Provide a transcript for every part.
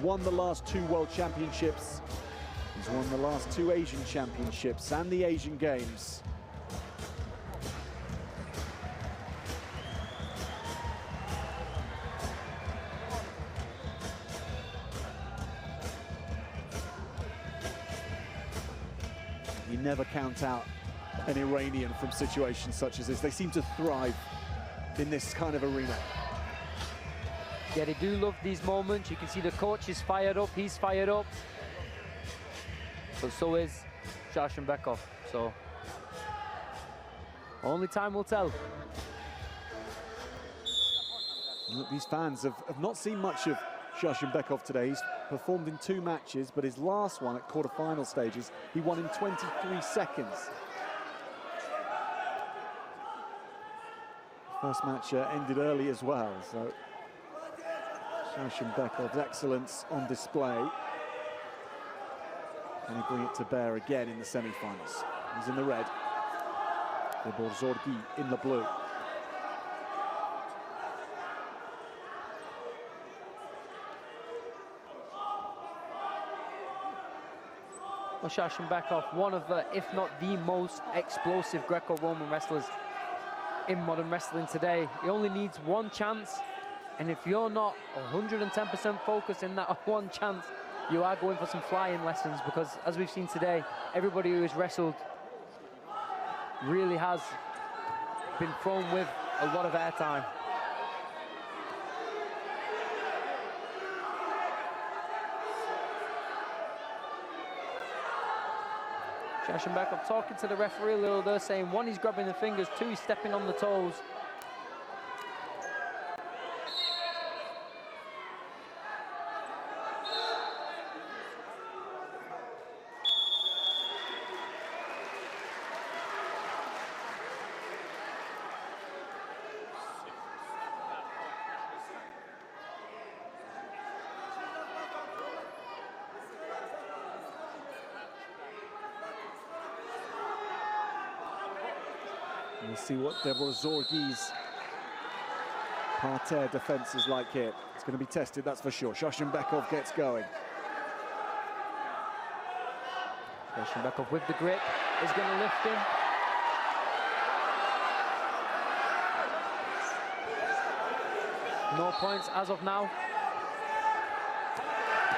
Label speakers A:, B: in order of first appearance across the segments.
A: won the last 2 World Championships. He's won the last 2 Asian Championships and the Asian Games. You never count out an Iranian from situations such as this. They seem to thrive in this kind of arena.
B: Yeah, they do love these moments. You can see the coach is fired up, he's fired up. But so is Sharshembekov. So only time will tell.
A: Look, these fans have not seen much of Sharshembekov today. He's performed in 2 matches, but his last one at quarter-final stages, he won in 23 seconds. First match ended early as well, so Sharshembekov's excellence on display. Can he bring it to bear again in the semi-finals? He's in the red. Deborzorgui in the blue.
B: Well, Sharshembekov, one of the, if not the most explosive Greco-Roman wrestlers in modern wrestling today. He only needs 1 chance, and if you're not 110% focused in that 1 chance, you are going for some flying lessons, because as we've seen today, everybody who has wrestled really has been thrown with a lot of airtime. Sharshembekov talking to the referee a little there, saying 1, he's grabbing the fingers, 2, he's stepping on the toes.
A: We'll see what Deborzorgui's parterre defense is like here. It's going to be tested, that's for sure. Sharshembekov gets going.
B: Sharshembekov with the grip is going to lift him. No points as of now.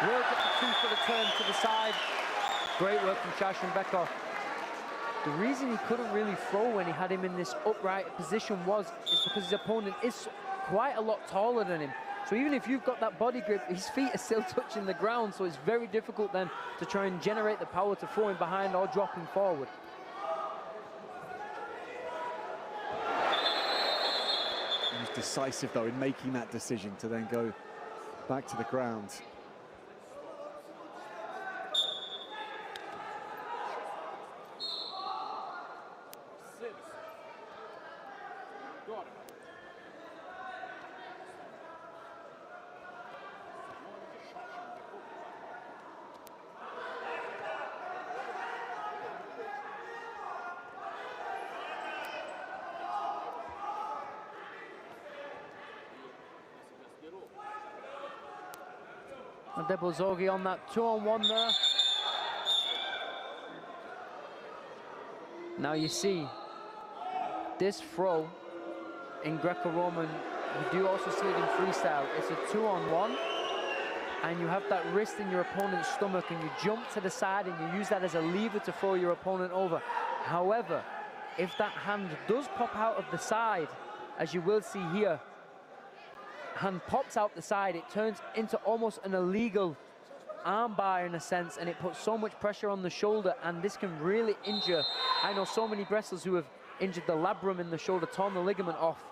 B: Work at the 2 for the turn to the side. Great work from Sharshembekov. The reason he couldn't really throw when he had him in this upright position is because his opponent is quite a lot taller than him. So even if you've got that body grip, his feet are still touching the ground, so it's very difficult then to try and generate the power to throw him behind or drop him forward.
A: He was decisive though in making that decision to then go back to the ground.
B: And Deborzorgui on that 2-on-1 there. Now you see this throw in Greco-Roman, you do also see it in freestyle. It's a 2-on-1, and you have that wrist in your opponent's stomach, and you jump to the side and you use that as a lever to throw your opponent over. However, if that hand does pop out of the side, as you will see here, hand pops out the side, it turns into almost an illegal armbar in a sense, and it puts so much pressure on the shoulder, and this can really injure. I know so many wrestlers who have injured the labrum in the shoulder, torn the ligament off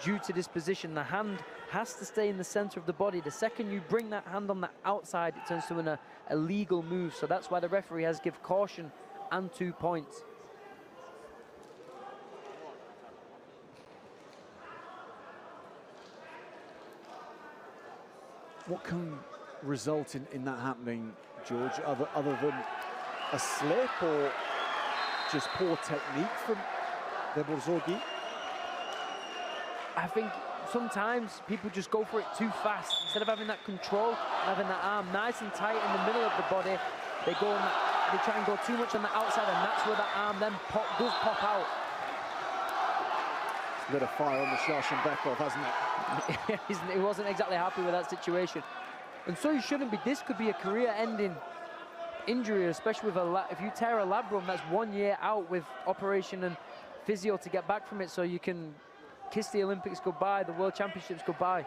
B: due to this position. The hand has to stay in the center of the body. The second you bring that hand on the outside, it turns to an illegal move. So that's why the referee has given caution and 2 points.
A: What can result in that happening, George, other than a slip or just poor technique from Deborzorgui?
B: I think sometimes people just go for it too fast. Instead of having that control and having that arm nice and tight in the middle of the body, they try and go too much on the outside, and that's where that arm then does pop out.
A: It's lit a fire on the Sharshembekov, hasn't it?
B: He wasn't exactly happy with that situation. And so you shouldn't be. This could be a career-ending injury, especially with if you tear a labrum, that's 1 year out with operation and physio to get back from it, so you can kiss the Olympics goodbye, the World Championships goodbye.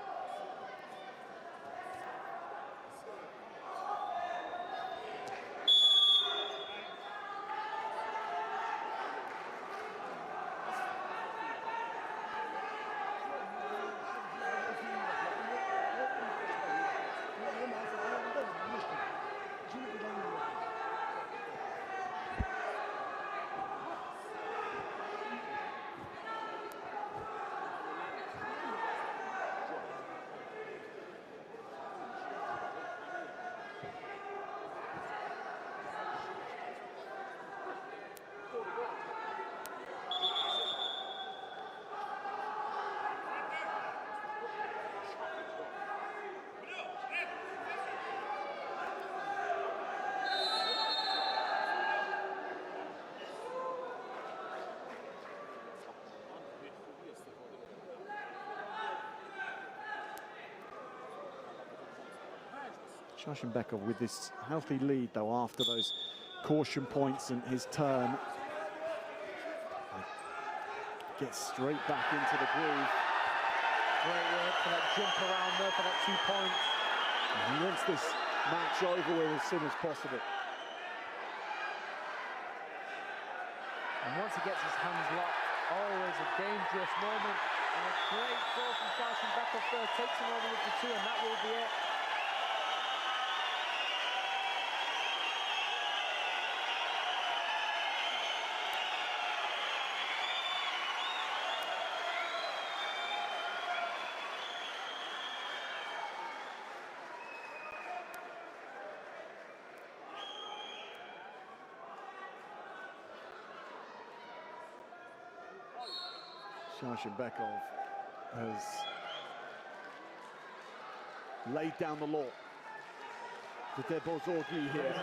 A: Sharshembekov with this healthy lead, though, after those caution points and his turn. Gets straight back into the groove.
B: Great work for that jump around there for that 2 points.
A: And he wants this match over with as soon as possible.
B: And once he gets his hands locked, always a dangerous moment. And a great throw from Sharshembekov there, takes him over with the 2, and that will be it.
A: Sharshembekov has laid down the law. Dede Bozorgui here.